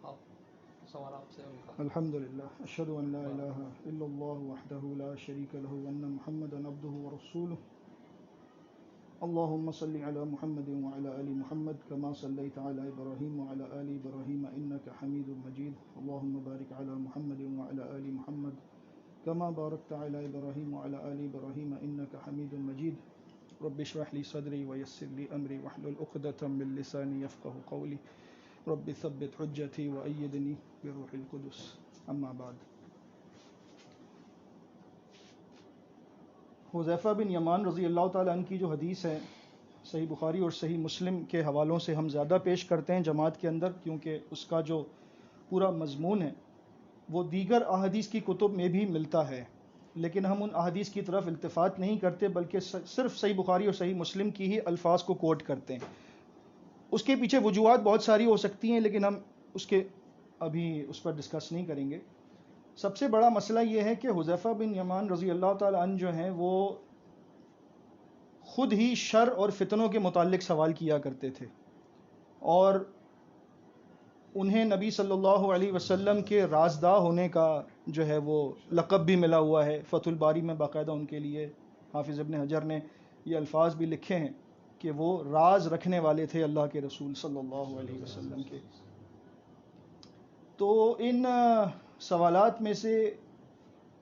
آپ سوال آپ سے الحمدللہ اشہد ان لا الہ الا اللہ وحدہ لا شریک لہ وان محمدا عبدہ ورسولہ اللہم صلی علی محمد وعلی آل محمد کما صلیت علی ابراہیم وعلی آل ابراہیم انک حمید مجید اللہم بارک علی محمد وعلی آل محمد کما بارکت علی ابراہیم وعلی آل ابراہیم انک حمید مجید رب اشرح لی صدری ویسر لی امری واحلل عقدۃ من لسانی یفقهوا قولی رب ثبت حجتی وأیدنی بروح القدس اما بعد. حذیفہ بن یمان رضی اللہ تعالیٰ عنہ کی جو حدیث ہے صحیح بخاری اور صحیح مسلم کے حوالوں سے ہم زیادہ پیش کرتے ہیں جماعت کے اندر، کیونکہ اس کا جو پورا مضمون ہے وہ دیگر احادیث کی کتب میں بھی ملتا ہے، لیکن ہم ان احادیث کی طرف التفات نہیں کرتے بلکہ صرف صحیح بخاری اور صحیح مسلم کی ہی الفاظ کو کوٹ کرتے ہیں. اس کے پیچھے وجوہات بہت ساری ہو سکتی ہیں، لیکن ہم ابھی اس پر ڈسکس نہیں کریں گے. سب سے بڑا مسئلہ یہ ہے کہ حذیفہ بن یمان رضی اللہ تعالیٰ عنہ جو ہیں وہ خود ہی شر اور فتنوں کے متعلق سوال کیا کرتے تھے، اور انہیں نبی صلی اللہ علیہ وسلم کے رازداں ہونے کا جو ہے وہ لقب بھی ملا ہوا ہے. فتح الباری میں باقاعدہ ان کے لیے حافظ ابن حجر نے یہ الفاظ بھی لکھے ہیں کہ وہ راز رکھنے والے تھے اللہ کے رسول صلی اللہ علیہ وسلم کے. تو ان سوالات میں سے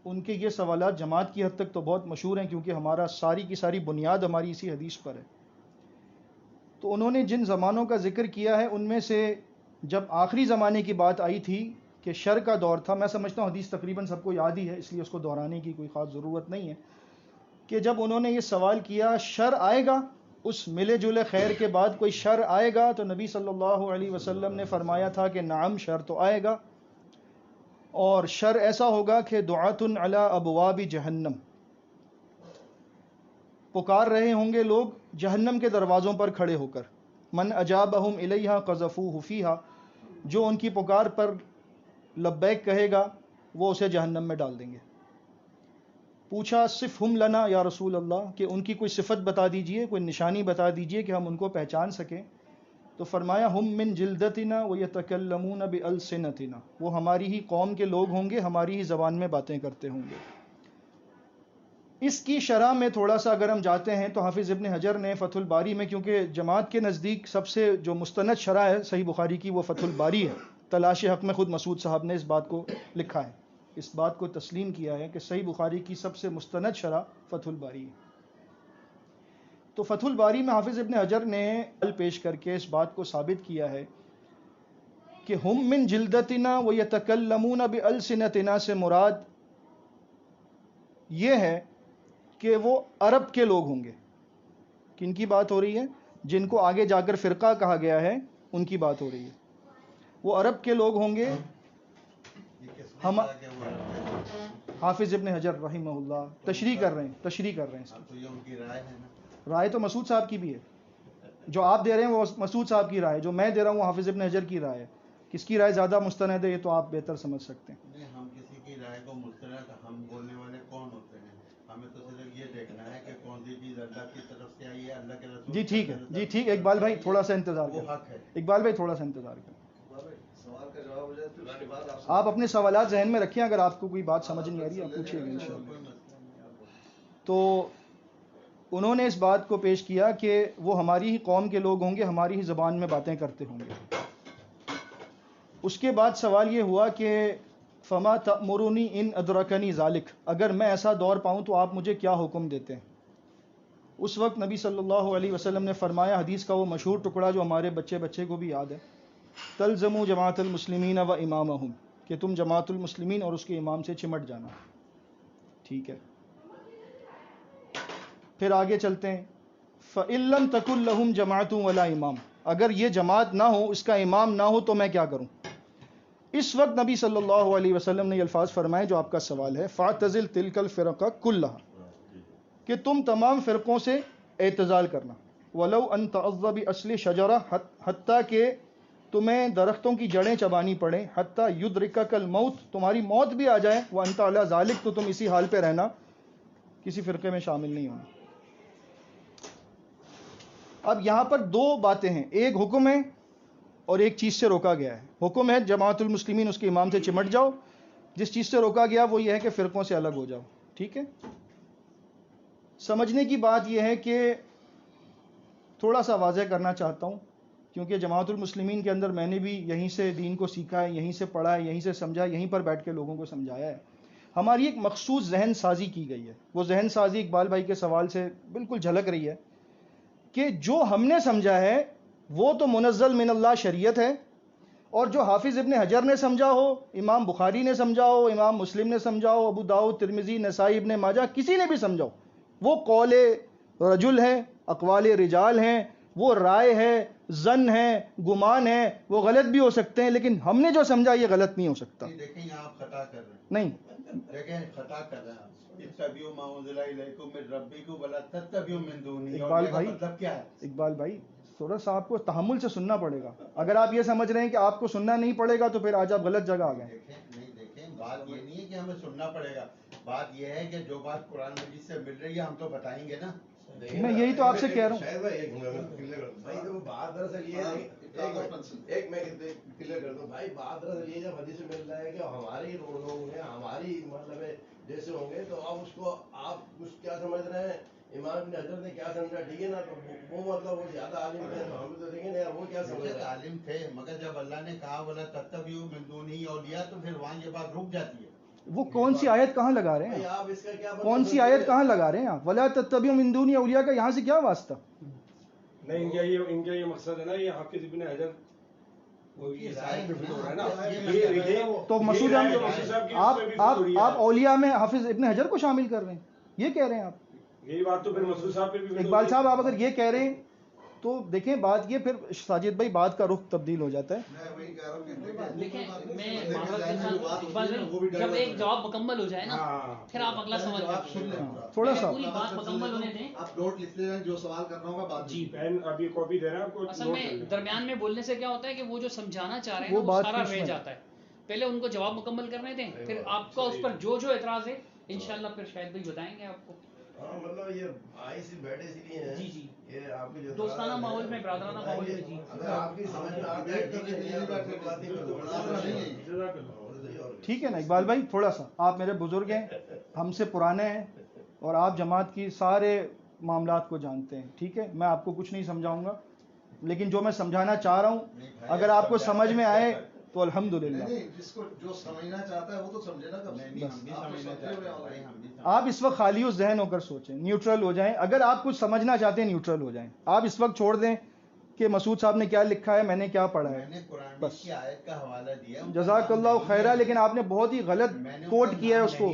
ان کے یہ سوالات جماعت کی حد تک تو بہت مشہور ہیں، کیونکہ ہمارا ساری کی ساری بنیاد ہماری اسی حدیث پر ہے. تو انہوں نے جن زمانوں کا ذکر کیا ہے ان میں سے جب آخری زمانے کی بات آئی تھی کہ شر کا دور تھا، میں سمجھتا ہوں حدیث تقریباً سب کو یاد ہی ہے، اس لیے اس کو دہرانے کی کوئی خاص ضرورت نہیں ہے، کہ جب انہوں نے یہ سوال کیا شر آئے گا، اس ملے جلے خیر کے بعد کوئی شر آئے گا، تو نبی صلی اللہ علیہ وسلم نے فرمایا تھا کہ نعم شر تو آئے گا، اور شر ایسا ہوگا کہ دعات علی ابواب جہنم، پکار رہے ہوں گے لوگ جہنم کے دروازوں پر کھڑے ہو کر، من اجابہم الیہا قذفوہ فیہا، جو ان کی پکار پر لبیک کہے گا وہ اسے جہنم میں ڈال دیں گے. پوچھا صفہم لنا یا رسول اللہ، کہ ان کی کوئی صفت بتا دیجئے، کوئی نشانی بتا دیجئے کہ ہم ان کو پہچان سکیں. تو فرمایا ہم من جلدتنا ویتکلمون بالسنتنا، وہ ہماری ہی قوم کے لوگ ہوں گے، ہماری ہی زبان میں باتیں کرتے ہوں گے. اس کی شرح میں تھوڑا سا اگر ہم جاتے ہیں تو حافظ ابن حجر نے فتح الباری میں، کیونکہ جماعت کے نزدیک سب سے جو مستند شرح ہے صحیح بخاری کی وہ فتح الباری ہے، تلاش حق میں خود مسعود صاحب نے اس بات کو لکھا ہے، اس بات کو تسلیم کیا ہے کہ صحیح بخاری کی سب سے مستند شرح فتح الباری ہے. تو فتح الباری میں حافظ ابن حجر نے حل پیش کر کے اس بات کو ثابت کیا ہے کہ ہم من جلدتنا ویتکلمون بالسنتنا سے مراد یہ ہے کہ وہ عرب کے لوگ ہوں گے. کن کی بات ہو رہی ہے؟ جن کو آگے جا کر فرقہ کہا گیا ہے ان کی بات ہو رہی ہے. وہ عرب کے لوگ ہوں گے. ہم حافظ ابن حجر رحمہ اللہ تشریح کر رہے ہیں. رائے تو مسعود صاحب کی بھی ہے، جو آپ دے رہے ہیں وہ مسعود صاحب کی رائے، جو میں دے رہا ہوں وہ حافظ ابن حجر کی رائے ہے. کس کی رائے زیادہ مستند ہے یہ تو آپ بہتر سمجھ سکتے ہیں. ہم کسی کی رائے کو مستند، ہم بولنے والے کون ہوتے ہیں؟ ہمیں تو صرف یہ دیکھنا ہے کہ کون سی چیز اللہ کی طرف سے آئی ہے، اللہ کے رسول. جی ٹھیک ہے، جی ٹھیک ہے اقبال بھائی تھوڑا سا انتظار وہ کریں. حق ہے. اقبال بھائی تھوڑا سا انتظار کریں. سوال کا جواب ہو جائے تو اس کے بعد آپ اپنے سوالات ذہن میں رکھیں، اگر آپ کو کوئی بات سمجھ نہیں آ رہی آپ پوچھیے گا انشاءاللہ. تو انہوں نے اس بات کو پیش کیا کہ وہ ہماری ہی قوم کے لوگ ہوں گے، ہماری ہی زبان میں باتیں کرتے ہوں گے. اس کے بعد سوال یہ ہوا کہ فما تأمرنی ان ادرکنی ذالک، اگر میں ایسا دور پاؤں تو آپ مجھے کیا حکم دیتے ہیں؟ اس وقت نبی صلی اللہ علیہ وسلم نے فرمایا، حدیث کا وہ مشہور ٹکڑا جو ہمارے بچے کو بھی یاد ہے، تلزموا جماعت المسلمین و امامہم، کہ تم جماعت المسلمین اور اس کے امام سے چمٹ جانا. ٹھیک ہے، پھر آگے چلتے ہیں. فَإِن لَّمْ تَكُن لَّهُمْ جَمَاعَةٌ وَلَا امام، اگر یہ جماعت نہ ہو، اس کا امام نہ ہو تو میں کیا کروں؟ اس وقت نبی صلی اللہ علیہ وسلم نے یہ الفاظ فرمائے جو آپ کا سوال ہے، فَاعْتَزِلْ تِلْكَ الْفِرَقَ كُلَّهَا، کہ تم تمام فرقوں سے اعتزال کرنا. وَلَوْ أَن تَعَضَّ بِأَصْلِ شَجَرَةٍ، حتیٰ کہ تمہیں درختوں کی جڑیں چبانی پڑیں. حتیٰ یدرکک الموت، تمہاری موت بھی آ جائے. وَأَنْتَ عَلَى ذَلِكَ، تو تم اسی حال پہ رہنا، کسی فرقے میں شامل نہیں ہونا. اب یہاں پر دو باتیں ہیں، ایک حکم ہے اور ایک چیز سے روکا گیا ہے. حکم ہے جماعت المسلمین اس کے امام سے چمٹ جاؤ. جس چیز سے روکا گیا وہ یہ ہے کہ فرقوں سے الگ ہو جاؤ. ٹھیک ہے. سمجھنے کی بات یہ ہے کہ تھوڑا سا واضح کرنا چاہتا ہوں، کیونکہ جماعت المسلمین کے اندر میں نے بھی یہیں سے دین کو سیکھا ہے، یہیں سے پڑھا ہے، یہیں سے سمجھا ہے، یہیں پر بیٹھ کے لوگوں کو سمجھایا ہے. ہماری ایک مخصوص ذہن سازی کی گئی ہے. وہ ذہن سازی اقبال بھائی کے سوال سے بالکل جھلک رہی ہے کہ جو ہم نے سمجھا ہے وہ تو منزل من اللہ شریعت ہے، اور جو حافظ ابن حجر نے سمجھا ہو، امام بخاری نے سمجھا ہو، امام مسلم نے سمجھا ہو، ابو داؤد، ترمذی، نسائی، ابن ماجہ، کسی نے بھی سمجھا ہو، وہ قول رجل ہے، اقوال رجال ہیں، وہ رائے ہے، ظن ہے، گمان ہے، وہ غلط بھی ہو سکتے ہیں، لیکن ہم نے جو سمجھا یہ غلط نہیں ہو سکتا. دیکھیں یہاں آپ خطا کر رہے ہیں. نہیں، دیکھیں خطا کر رہے ہیں. اتبعوا ما انزل الیکم من ربکم ولا تتبعوا من دونہ. اقبال بھائی، مطلب کیا ہے؟ اقبال بھائی تھوڑا سا آپ کو تحمل سے سننا پڑے گا. اگر آپ یہ سمجھ رہے ہیں کہ آپ کو سننا نہیں پڑے گا تو پھر آج آپ غلط جگہ آ گئے. دیکھیں بات یہ نہیں ہے کہ ہمیں سننا پڑے گا. بات یہ ہے کہ جو بات قرآن مجید سے مل رہی ہے ہم تو بتائیں گے نا. میں یہی تو آپ سے کہہ رہا ہوں. شاید بھائی بات دراصل یہ ہے، ایک میں کلیئر کر دوں بھائی. بات دراصل یہ جب حدیث میں مل رہا ہے کہ ہمارے ہی لوگ ہیں، ہماری مطلب جیسے ہوں گے، تو آپ اس کو آپ کچھ کیا سمجھ رہے ہیں؟ امام ابن حجر نے کیا سمجھا؟ ٹھیک ہے نا، تو وہ مطلب وہ زیادہ عالم تھے، ہم تو دیکھیں نا وہ کیا سمجھ رہے ہیں. عالم تھے، مگر جب اللہ نے کہا ولا تتبعوا من دونہ اولیاء تو پھر وہاں یہ بات رک جاتی ہے. وہ کون سی آیت کہاں لگا رہے بھائی ہیں؟ آپ اس کا کیا کون سی آیت کہاں لگا رہے ہیں آپ؟ ولا تتبعوا من دون اولیاء کا یہاں سے کیا واسطہ؟ نہیں، ان کا یہ مقصد ہے نا، یہ حافظ ابن حجر تو مسعود آپ اولیاء میں حافظ ابن حجر کو شامل کر رہے ہیں، یہ کہہ رہے ہیں آپ؟ یہی بات تو پھر مسعود صاحب پہ بھی. اقبال صاحب آپ اگر یہ کہہ رہے ہیں تو دیکھیں بات یہ، پھر ساجد بھائی بات کا رخ تبدیل ہو جاتا ہے. میں وہی کہہ رہا ہوں کہ دیکھیں میں جب ایک جواب مکمل ہو جائے نا پھر آپ اگلا سوال تھوڑا سا پوری بات مکمل ہونے دیں. آپ نوٹ لکھ لیں، جو سوال کرنا ہوگا بعد جی پین ابھی کاپی دے رہے ہیں آپ کو. اصل میں درمیان میں بولنے سے کیا ہوتا ہے کہ وہ جو سمجھانا چاہ رہے ہیں وہ وہ بات سارا پیش رہ میں جاتا ہے. پہلے ان کو جواب مکمل کرنے دیں، پھر آپ کا اس پر جو اعتراض ہے انشاءاللہ پھر شاید بھائی بتائیں گے آپ کو. ہاں مطلب یہ آئی سی بیٹھے اس لیے ہیں. جی جی، یہ آپ کی جو دوستانہ ماحول میں، برادرانہ ماحول میں. جی اگر آپ کی سمجھ میں آتا ہے ٹھیک ہے نا اقبال بھائی، تھوڑا سا آپ میرے بزرگ ہیں، ہم سے پرانے ہیں، اور آپ جماعت کی سارے معاملات کو جانتے ہیں. ٹھیک ہے، میں آپ کو کچھ نہیں سمجھاؤں گا، لیکن جو میں سمجھانا چاہ رہا ہوں اگر آپ کو سمجھ میں آئے تو الحمدللہ. جس کو جو سمجھنا چاہتا ہے وہ تو سمجھے نا. آپ اس وقت خالی و ذہن ہو کر سوچیں، نیوٹرل ہو جائیں. اگر آپ کچھ سمجھنا چاہتے ہیں نیوٹرل ہو جائیں. آپ اس وقت چھوڑ دیں کہ مسعود صاحب نے کیا لکھا ہے، میں نے کیا پڑھا ہے. میں نے قرآن کی آیت کا حوالہ دیا، جزاک اللہ خیرہ، لیکن آپ نے بہت ہی غلط کوٹ کیا ہے اس کو.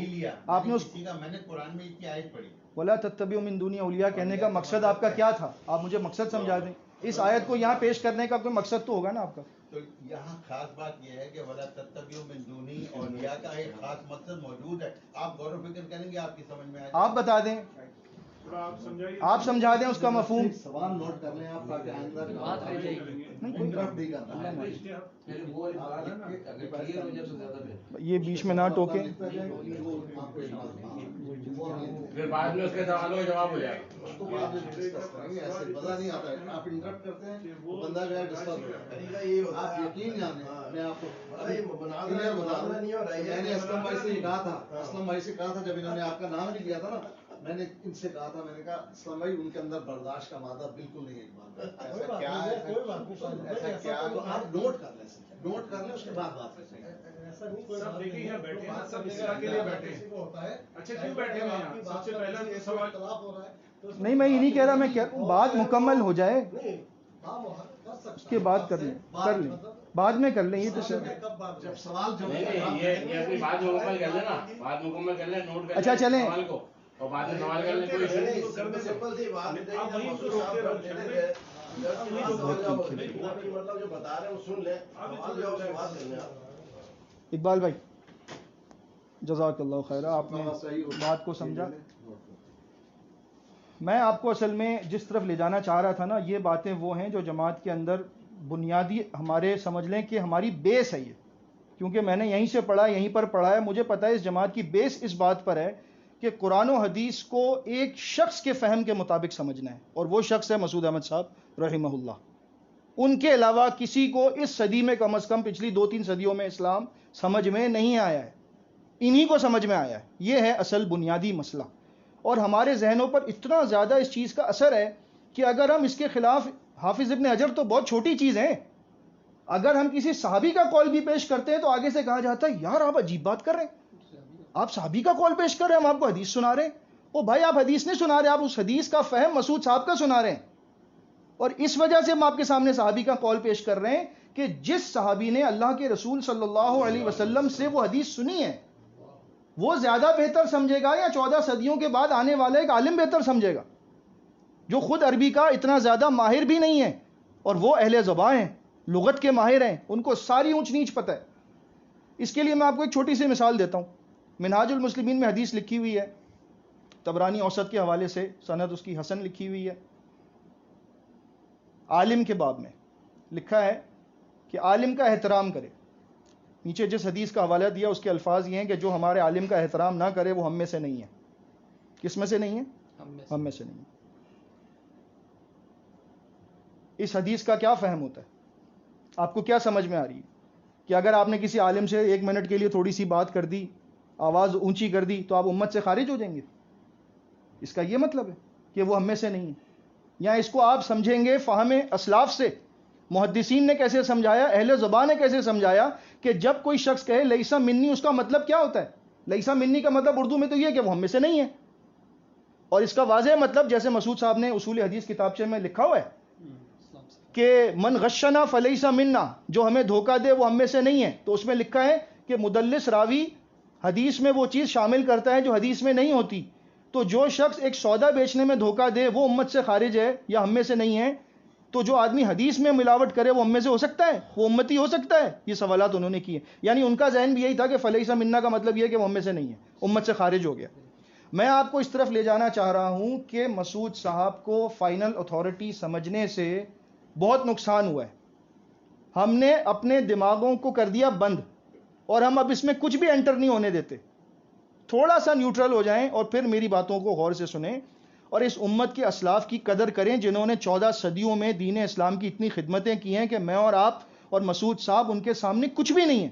آپ نے اس میں نے قرآن میں اس کی آیت پڑھی. ولا تتبعوا من دون اولیاء کہنے کا مقصد آپ کا کیا تھا؟ آپ مجھے مقصد سمجھا دیں. اس آیت کو یہاں پیش کرنے کا کوئی مقصد تو ہوگا نا آپ کا. تو یہاں خاص بات یہ ہے کہ ولا تتبعوا من دونہ اولیاء کا ایک خاص مقصد موجود ہے. آپ غور و فکر کریں گے آپ کی سمجھ میں آئے گا. آپ بتا دیں، آپ سمجھا دیں اس کا مفہوم. سوال نوٹ کر لیں آپ تاکہ آئندہ بات رہ جائے گی. یہ بیچ میں نہ ٹوکیں. پھر بعد میں اس کے سوالوں کا جواب ہو جائے گا. مزہ نہیں آتا ہے، آپ انٹرپٹ کرتے ہیں بندہ جو ہے ڈسٹرب ہو. آپ یقین جانیں، میں آپ کو میں نے اسلم بھائی سے کہا تھا، اسلم بھائی سے کہا تھا جب انہوں نے آپ کا نام نہیں لیا تھا نا، میں نے ان سے کہا تھا، میں نے کہا اسلم بھائی ان کے اندر برداشت کا مادہ بالکل نہیں ہے. ایسا کیا ہے، ایسا کیا ہے، تو آپ نوٹ کر لیں، نوٹ کر لیں، اس کے بعد بات کریں. سب دیکھیں یہاں بیٹھے ہیں، سب اس طرح کے لیے بیٹھے ہیں. اچھا کیوں بیٹھے ہیں یہاں؟ سب سے پہلا سوال نہیں، میں یہ نہیں کہہ رہا، میں کہہ رہا ہوں بات مکمل ہو جائے اس کے بعد کر لیں بعد میں کر لیں. یہ تو جب سوال جو یہ اپنی بات مکمل کر لیں نا، بات مکمل کر لیں، نوٹ کر اچھا چلیں، سوال کو، اور بعد میں سوال کر لیں. کوئی سمپل سی بات مطلب جو بتا رہے ہیں وہ سن لیں، بات کر لیں. اقبال بھائی جزاک اللہ خیر، آپ نے بات کو سمجھا. میں آپ کو اصل میں جس طرف لے جانا چاہ رہا تھا نا، یہ باتیں وہ ہیں جو جماعت کے اندر بنیادی ہمارے سمجھ لیں کہ ہماری بیس ہے یہ، کیونکہ میں نے یہیں سے پڑھا، یہیں پر پڑھا ہے. مجھے پتہ ہے اس جماعت کی بیس اس بات پر ہے کہ قرآن و حدیث کو ایک شخص کے فہم کے مطابق سمجھنا ہے، اور وہ شخص ہے مسعود احمد صاحب رحمہ اللہ. ان کے علاوہ کسی کو اس صدی میں کم از کم پچھلی 2-3 صدیوں میں اسلام سمجھ میں نہیں آیا ہے، انہی کو سمجھ میں آیا ہے. یہ ہے اصل بنیادی مسئلہ. اور ہمارے ذہنوں پر اتنا زیادہ اس چیز کا اثر ہے کہ اگر ہم اس کے خلاف، حافظ ابن حجر تو بہت چھوٹی چیز ہیں، اگر ہم کسی صحابی کا قول بھی پیش کرتے ہیں تو آگے سے کہا جاتا ہے یار آپ عجیب بات کر رہے ہیں، آپ صحابی کا قول پیش کر رہے ہیں، ہم آپ کو حدیث سنا رہے ہیں. او بھائی آپ حدیث نہیں سنا رہے، آپ اس حدیث کا فہم مسعود صاحب کا سنا رہے ہیں. اور اس وجہ سے ہم آپ کے سامنے صحابی کا قول پیش کر رہے ہیں کہ جس صحابی نے اللہ کے رسول صلی اللہ علیہ وسلم سے وہ حدیث سنی ہے وہ زیادہ بہتر سمجھے گا یا 14 صدیوں کے بعد آنے والا ایک عالم بہتر سمجھے گا جو خود عربی کا اتنا زیادہ ماہر بھی نہیں ہے، اور وہ اہل زبان ہیں، لغت کے ماہر ہیں، ان کو ساری اونچ نیچ پتہ ہے. اس کے لیے میں آپ کو ایک چھوٹی سی مثال دیتا ہوں. منہاج المسلمین میں حدیث لکھی ہوئی ہے، طبرانی اوسط کے حوالے سے، سند اس کی حسن لکھی ہوئی ہے. عالم کے باب میں لکھا ہے کہ عالم کا احترام کرے. نیچے جس حدیث کا حوالہ دیا اس کے الفاظ یہ ہیں کہ جو ہمارے عالم کا احترام نہ کرے وہ ہم میں سے نہیں ہے. کس میں سے نہیں ہے؟ ہم میں سے نہیں ہے. اس حدیث کا کیا فہم ہوتا ہے؟ آپ کو کیا سمجھ میں آ رہی ہے کہ اگر آپ نے کسی عالم سے 1 منٹ کے لیے تھوڑی سی بات کر دی، آواز اونچی کر دی، تو آپ امت سے خارج ہو جائیں گے؟ اس کا یہ مطلب ہے کہ وہ ہم میں سے نہیں ہے. یا اس کو آپ سمجھیں گے فہم اسلاف سے، محدثین نے کیسے سمجھایا، اہل زبان نے کیسے سمجھایا کہ جب کوئی شخص کہے لیسا منی، اس کا مطلب کیا ہوتا ہے؟ لیسا منی کا مطلب اردو میں تو یہ کہ وہ ہم میں سے نہیں ہے. اور اس کا واضح مطلب جیسے مسعود صاحب نے اصول حدیث کتابچے میں لکھا ہوا ہے کہ من غشنا فلیسا منا، جو ہمیں دھوکہ دے وہ ہم میں سے نہیں ہے. تو اس میں لکھا ہے کہ مدلس راوی حدیث میں وہ چیز شامل کرتا ہے جو حدیث میں نہیں ہوتی. تو جو شخص ایک سودا بیچنے میں دھوکہ دے وہ امت سے خارج ہے یا ہم میں سے نہیں ہے. تو جو آدمی حدیث میں ملاوٹ کرے وہ ہم میں سے ہو سکتا ہے، وہ امتی ہو سکتا ہے. یہ سوالات انہوں نے کیے. یعنی ان کا ذہن بھی یہی تھا کہ فلیسا منا کا مطلب یہ کہ وہ ہم میں سے نہیں ہے، امت سے خارج ہو گیا. میں آپ کو اس طرف لے جانا چاہ رہا ہوں کہ مسعود صاحب کو فائنل اتھارٹی سمجھنے سے بہت نقصان ہوا ہے. ہم نے اپنے دماغوں کو کر دیا بند، اور ہم اب اس میں کچھ بھی انٹر نہیں ہونے دیتے. تھوڑا سا نیوٹرل ہو جائیں اور پھر میری باتوں کو غور سے سنیں اور اس امت کے اسلاف کی قدر کریں جنہوں نے 14 صدیوں میں دین اسلام کی اتنی خدمتیں کی ہیں کہ میں اور آپ اور مسعود صاحب ان کے سامنے کچھ بھی نہیں ہیں.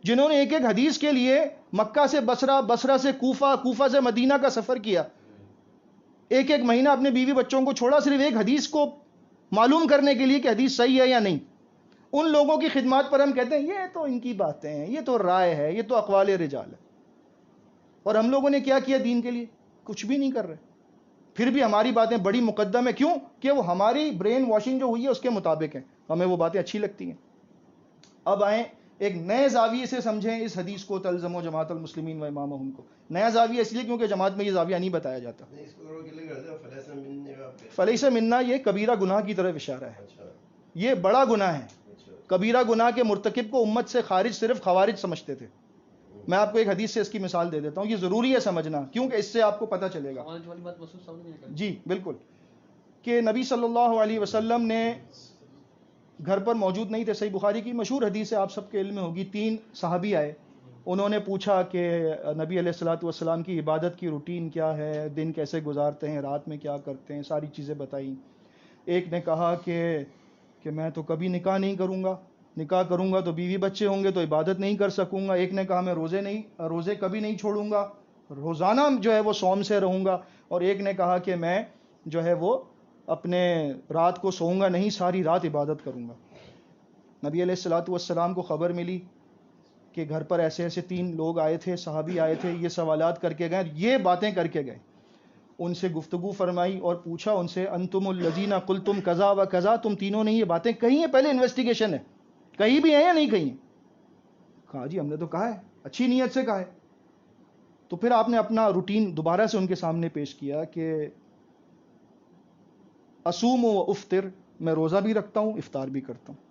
جنہوں نے ایک ایک حدیث کے لیے مکہ سے بصرہ، بصرہ سے کوفہ، کوفہ سے مدینہ کا سفر کیا، ایک ایک مہینہ اپنے بیوی بچوں کو چھوڑا صرف ایک حدیث کو معلوم کرنے کے لیے کہ حدیث صحیح ہے یا نہیں. ان لوگوں کی خدمات پر ہم کہتے ہیں یہ تو ان کی باتیں ہیں، یہ تو رائے ہے، یہ تو اقوال رجال ہے. اور ہم لوگوں نے کیا کیا دین کے لیے؟ کچھ بھی نہیں کر رہے. پھر بھی ہماری باتیں بڑی مقدم ہے. کیوں؟ کہ وہ ہماری برین واشنگ جو ہوئی ہے اس کے مطابق ہیں، ہمیں وہ باتیں اچھی لگتی ہیں. اب آئیں ایک نئے زاویے سے سمجھیں اس حدیث کو، تلزموا جماعت المسلمین و امامہم کو. نیا زاویہ اس لیے کیونکہ جماعت میں یہ زاویہ نہیں بتایا جاتا. فلیس منا یہ کبیرہ گناہ کی طرف اشارہ ہے. یہ بڑا گناہ ہے. کبیرہ گناہ کے مرتکب کو امت سے خارج صرف خوارج سمجھتے تھے. میں آپ کو ایک حدیث سے اس کی مثال دے دیتا ہوں، یہ ضروری ہے سمجھنا کیونکہ اس سے آپ کو پتہ چلے گا. جی بالکل، کہ نبی صلی اللہ علیہ وسلم نے گھر پر موجود نہیں تھے. صحیح بخاری کی مشہور حدیث ہے، آپ سب کے علم میں ہوگی. 3 صحابی آئے، انہوں نے پوچھا کہ نبی علیہ الصلوۃ والسلام کی عبادت کی روٹین کیا ہے، دن کیسے گزارتے ہیں، رات میں کیا کرتے ہیں، ساری چیزیں بتائیں. ایک نے کہا کہ میں تو کبھی نکاح نہیں کروں گا، نکاح کروں گا تو بیوی بچے ہوں گے تو عبادت نہیں کر سکوں گا. ایک نے کہا میں روزے کبھی نہیں چھوڑوں گا، روزانہ جو ہے وہ صوم سے رہوں گا. اور ایک نے کہا کہ میں جو ہے وہ اپنے رات کو سوؤں گا نہیں، ساری رات عبادت کروں گا. نبی علیہ الصلوۃ والسلام کو خبر ملی کہ گھر پر ایسے ایسے 3 لوگ آئے تھے، صحابی آئے تھے، یہ سوالات کر کے گئے، یہ باتیں کر کے گئے. ان سے گفتگو فرمائی اور پوچھا ان سے انتم الذین قلتم کذا و کذا، تم تینوں نے یہ باتیں کہی ہیں؟ پہلے انویسٹیگیشن ہے، کہیں بھی ہیں یا نہیں کہیں؟ کہا جی ہم نے تو کہا ہے، اچھی نیت سے کہا ہے. تو پھر آپ نے اپنا روٹین دوبارہ سے ان کے سامنے پیش کیا کہ اصوم و افطر، میں روزہ بھی رکھتا ہوں، افطار بھی کرتا ہوں،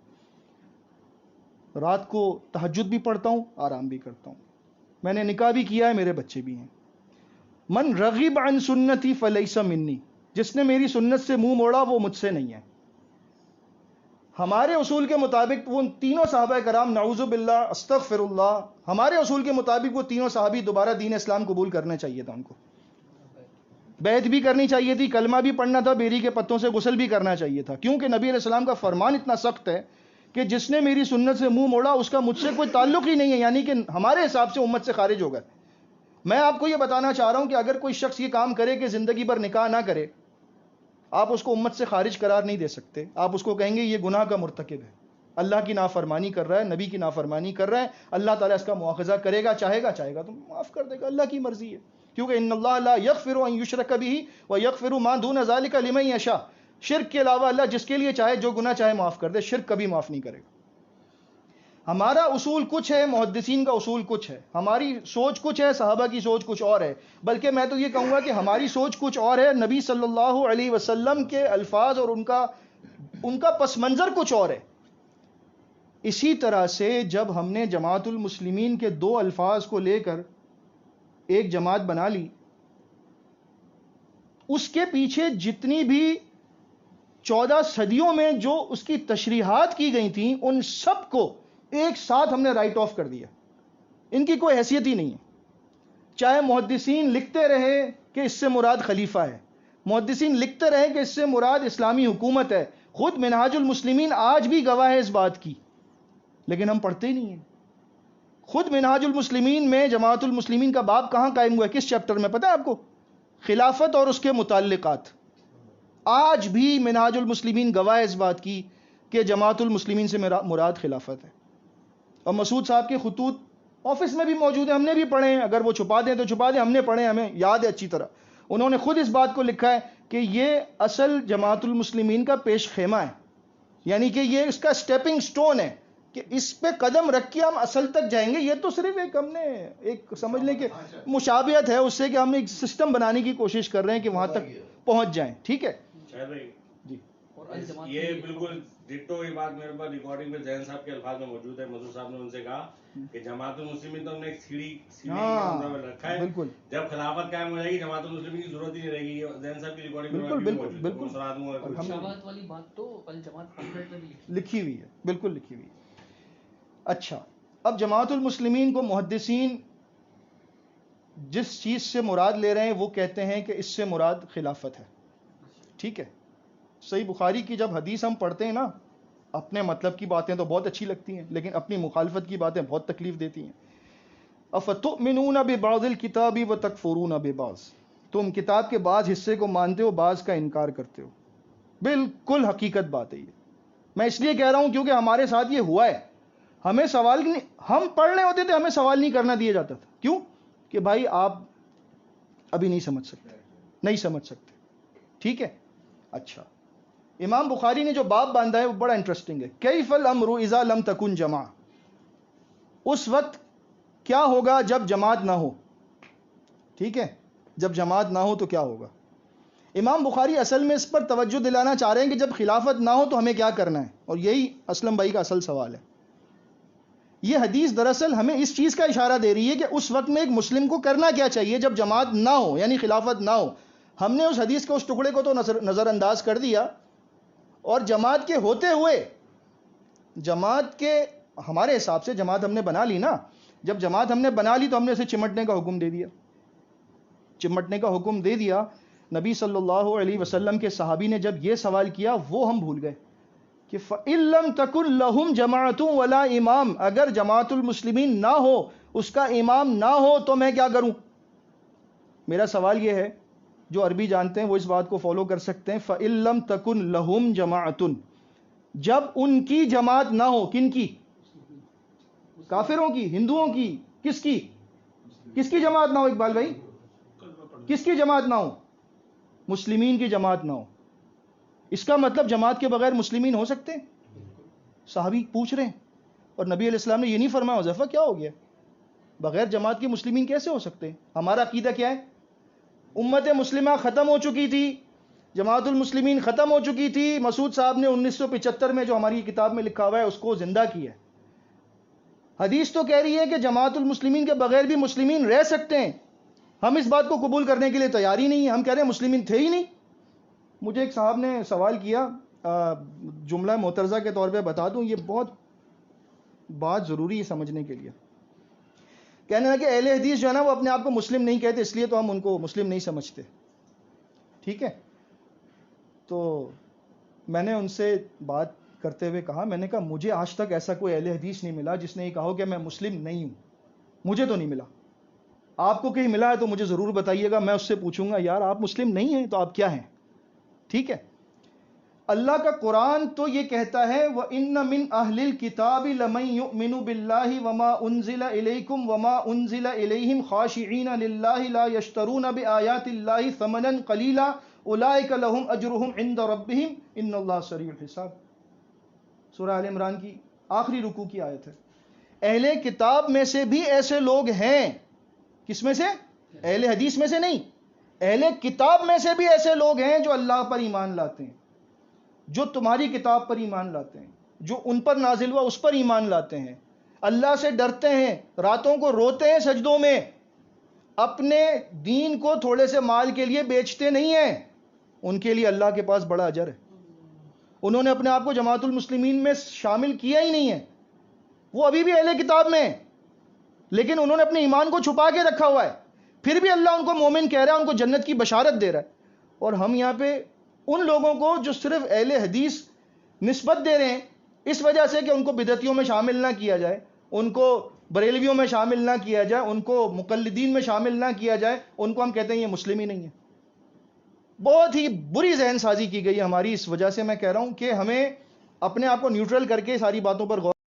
رات کو تہجد بھی پڑھتا ہوں، آرام بھی کرتا ہوں، میں نے نکاح بھی کیا ہے، میرے بچے بھی ہیں. من رغب عن سنتی فلیس منی، جس نے میری سنت سے منہ موڑا وہ مجھ سے نہیں ہے. ہمارے اصول کے مطابق وہ تینوں صحابہ کرام، نعوذ باللہ استغفر اللہ، ہمارے اصول کے مطابق وہ تینوں صحابی دوبارہ دین اسلام قبول کرنا چاہیے تھا ان کو. بیعت بھی کرنی چاہیے تھی، کلمہ بھی پڑھنا تھا، بیری کے پتوں سے غسل بھی کرنا چاہیے تھا، کیونکہ نبی علیہ السلام کا فرمان اتنا سخت ہے کہ جس نے میری سنت سے منہ موڑا اس کا مجھ سے کوئی تعلق ہی نہیں ہے، یعنی کہ ہمارے حساب سے امت سے خارج ہوگا۔ میں آپ کو یہ بتانا چاہ رہا ہوں کہ اگر کوئی شخص یہ کام کرے کہ زندگی بھر نکاح نہ کرے، آپ اس کو امت سے خارج قرار نہیں دے سکتے، آپ اس کو کہیں گے یہ گناہ کا مرتکب ہے، اللہ کی نافرمانی کر رہا ہے، نبی کی نافرمانی کر رہا ہے، اللہ تعالیٰ اس کا مواخذہ کرے گا، چاہے گا تو معاف کر دے گا، اللہ کی مرضی ہے، کیونکہ ان اللہ لا یغفر ان یشرک بہ ویغفر ما دون ذلک لمن یشاء، شرک کے علاوہ اللہ جس کے لیے چاہے جو گناہ چاہے معاف کر دے، شرک کبھی معاف نہیں کرے گا۔ ہمارا اصول کچھ ہے، محدثین کا اصول کچھ ہے، ہماری سوچ کچھ ہے، صحابہ کی سوچ کچھ اور ہے، بلکہ میں تو یہ کہوں گا کہ ہماری سوچ کچھ اور ہے، نبی صلی اللہ علیہ وسلم کے الفاظ اور ان کا پس منظر کچھ اور ہے۔ اسی طرح سے جب ہم نے جماعت المسلمین کے 2 الفاظ کو لے کر ایک جماعت بنا لی، اس کے پیچھے جتنی بھی 14 صدیوں میں جو اس کی تشریحات کی گئی تھیں، ان سب کو ایک ساتھ ہم نے رائٹ آف کر دیا، ان کی کوئی حیثیت ہی نہیں ہے۔ چاہے محدثین لکھتے رہے کہ اس سے مراد خلیفہ ہے، محدثین لکھتے رہے کہ اس سے مراد اسلامی حکومت ہے، خود منہاج المسلمین آج بھی گواہ ہے اس بات کی، لیکن ہم پڑھتے ہی نہیں ہیں۔ خود منہاج المسلمین میں جماعت المسلمین کا باب کہاں قائم ہوا ہے، کس چیپٹر میں پتہ ہے آپ کو؟ خلافت اور اس کے متعلقات۔ آج بھی منہاج المسلمین گواہ ہے اس بات کی کہ جماعت المسلمین سے مراد خلافت ہے، اور مسعود صاحب کے خطوط آفس میں بھی موجود ہیں، ہم نے بھی پڑھے ہیں، اگر وہ چھپا دیں تو چھپا دیں، ہم نے پڑھے ہیں، ہمیں یاد ہے اچھی طرح۔ انہوں نے خود اس بات کو لکھا ہے کہ یہ اصل جماعت المسلمین کا پیش خیمہ ہے، یعنی کہ یہ اس کا سٹیپنگ سٹون ہے کہ اس پہ قدم رکھ کے ہم اصل تک جائیں گے۔ یہ تو صرف ہم نے ایک سمجھ لیں کہ مشابہت ہے اس سے کہ ہم ایک سسٹم بنانے کی کوشش کر رہے ہیں کہ وہاں تک پہنچ جائیں، ٹھیک ہے جی۔ یہ بالکل ڈٹو یہ بات میرے پاس ریکارڈنگ میں ذہن صاحب کے الفاظ میں موجود ہے، مسعود صاحب نے ان سے کہا کہ جماعت المسلمین تو ہم نے ایک سیڑھی میں رکھا ہے، جب خلافت قائم ہو جائے گی جماعت المسلمین کی ضرورت ہی نہیں رہے گی۔ ذہن صاحب کی ریکارڈنگ بالکل جماعت والی بات تو الجماعت پمفلیٹ میں بھی لکھی ہوئی ہے، بالکل لکھی ہوئی ہے۔ اچھا، اب جماعت المسلمین کو محدثین جس چیز سے مراد لے رہے ہیں وہ کہتے ہیں کہ اس سے مراد خلافت ہے، ٹھیک ہے۔ صحیح بخاری کی جب حدیث ہم پڑھتے ہیں نا، اپنے مطلب کی باتیں تو بہت اچھی لگتی ہیں، لیکن اپنی مخالفت کی باتیں بہت تکلیف دیتی ہیں۔ افتؤمنون ببعض الکتاب وتکفرون ببعض، تم کتاب کے بعض حصے کو مانتے ہو، بعض کا انکار کرتے ہو۔ بالکل حقیقت بات ہے یہ، میں اس لیے کہہ رہا ہوں کیونکہ ہمارے ساتھ یہ ہوا ہے۔ ہمیں سوال نہیں، ہم پڑھ رہے ہوتے تھے، ہمیں سوال نہیں کرنا دیا جاتا تھا، کیوں؟ کہ بھائی آپ ابھی نہیں سمجھ سکتے، ٹھیک ہے۔ اچھا، امام بخاری نے جو باب باندھا ہے وہ بڑا انٹرسٹنگ ہے، کیف الامر اذا لم تکن جماع، اس وقت کیا ہوگا جب جماعت نہ ہو، ٹھیک ہے، جب جماعت نہ ہو تو کیا ہوگا۔ امام بخاری اصل میں اس پر توجہ دلانا چاہ رہے ہیں کہ جب خلافت نہ ہو تو ہمیں کیا کرنا ہے، اور یہی اسلم بھائی کا اصل سوال ہے۔ یہ حدیث دراصل ہمیں اس چیز کا اشارہ دے رہی ہے کہ اس وقت میں ایک مسلم کو کرنا کیا چاہیے جب جماعت نہ ہو، یعنی خلافت نہ ہو۔ ہم نے اس حدیث کے اس ٹکڑے کو تو نظر انداز کر دیا، اور جماعت کے ہوتے ہوئے، جماعت کے ہمارے حساب سے جماعت ہم نے بنا لی نا، جب جماعت ہم نے بنا لی تو ہم نے اسے چمٹنے کا حکم دے دیا، چمٹنے کا حکم دے دیا۔ نبی صلی اللہ علیہ وسلم کے صحابی نے جب یہ سوال کیا وہ ہم بھول گئے کہ فَإِن لَمْ تَكُنْ لَهُمْ جَمَاعَةٌ وَلَا امام، اگر جماعت المسلمین نہ ہو، اس کا امام نہ ہو تو میں کیا کروں؟ میرا سوال یہ ہے، جو عربی جانتے ہیں وہ اس بات کو فالو کر سکتے ہیں، فَإِن لَمْ تَكُنْ لَهُمْ جَمَاعَةٌ، جب ان کی جماعت نہ ہو، کن کی؟ کافروں کی، ہندوؤں کی، کس کی جماعت نہ ہو؟ اقبال بھائی کس کی جماعت نہ ہو؟ مسلمین کی جماعت نہ ہو۔ اس کا مطلب جماعت کے بغیر مسلمین ہو سکتے ہیں؟ صحابی پوچھ رہے ہیں، اور نبی علیہ السلام نے یہ نہیں فرمایا حذیفہ کیا ہو گیا، بغیر جماعت کے مسلمین کیسے ہو سکتے ہیں؟ ہمارا عقیدہ کیا ہے؟ امت مسلمہ ختم ہو چکی تھی، جماعت المسلمین ختم ہو چکی تھی، مسعود صاحب نے 1975 میں جو ہماری کتاب میں لکھا ہوا ہے اس کو زندہ کیا ہے۔ حدیث تو کہہ رہی ہے کہ جماعت المسلمین کے بغیر بھی مسلمین رہ سکتے ہیں، ہم اس بات کو قبول کرنے کے لیے تیار ہی نہیں ہیں، ہم کہہ رہے ہیں مسلمین تھے ہی نہیں۔ مجھے ایک صاحب نے سوال کیا، جملہ معترضہ کے طور پہ بتا دوں، یہ بہت بات ضروری ہے سمجھنے کے لیے۔ کہنے لگا کہ اہل حدیث جو ہے نا وہ اپنے آپ کو مسلم نہیں کہتے، اس لیے تو ہم ان کو مسلم نہیں سمجھتے۔ ٹھیک ہے. تو میں نے ان سے بات کرتے ہوئے کہا، میں نے کہا مجھے آج تک ایسا کوئی اہل حدیث نہیں ملا جس نے یہ کہا ہو کہ میں مسلم نہیں ہوں. مجھے تو نہیں ملا. آپ کو کہیں ملا ہے تو مجھے ضرور بتائیے گا، میں اس سے پوچھوں گا یار آپ مسلم نہیں ہیں تو آپ کیا ہیں. ٹھیک ہے. اللہ کا قرآن تو یہ کہتا ہے وَإِنَّ مِنْ أَهْلِ الْكِتَابِ لَمَنْ يُؤْمِنُ بِاللَّهِ وَمَا أُنزِلَ إِلَيْكُمْ وَمَا أُنزِلَ إِلَيْهِمْ خَاشِعِينَ لِلَّهِ لَا يَشْتَرُونَ بِآيَاتِ اللَّهِ ثَمَنًا قَلِيلًا أُولَئِكَ لَهُمْ أَجْرُهُمْ عِنْدَ رَبِّهِمْ إِنَّ اللَّهَ سَرِيعُ الْحِسَابِ. سورہ آل عمران کی آخری رکوع کی آیت ہے. اہل کتاب میں سے بھی ایسے لوگ ہیں. کس میں سے؟ اہل حدیث میں سے نہیں. اہل کتاب میں سے بھی ایسے لوگ ہیں جو اللہ پر ایمان لاتے ہیں، جو تمہاری کتاب پر ایمان لاتے ہیں، جو ان پر نازل ہوا اس پر ایمان لاتے ہیں، اللہ سے ڈرتے ہیں، راتوں کو روتے ہیں سجدوں میں، اپنے دین کو تھوڑے سے مال کے لیے بیچتے نہیں ہیں. ان کے لیے اللہ کے پاس بڑا اجر ہے. انہوں نے اپنے آپ کو جماعت المسلمین میں شامل کیا ہی نہیں ہے، وہ ابھی بھی اہل کتاب میں ہیں، لیکن انہوں نے اپنے ایمان کو چھپا کے رکھا ہوا ہے. پھر بھی اللہ ان کو مومن کہہ رہا ہے، ان کو جنت کی بشارت دے رہا ہے. اور ہم یہاں پہ ان لوگوں کو جو صرف اہل حدیث نسبت دے رہے ہیں اس وجہ سے کہ ان کو بدعتیوں میں شامل نہ کیا جائے، ان کو بریلویوں میں شامل نہ کیا جائے، ان کو مقلدین میں شامل نہ کیا جائے، ان کو ہم کہتے ہیں یہ مسلم ہی نہیں ہے. بہت ہی بری ذہن سازی کی گئی ہماری. اس وجہ سے میں کہہ رہا ہوں کہ ہمیں اپنے آپ کو نیوٹرل کر کے ساری باتوں پر غور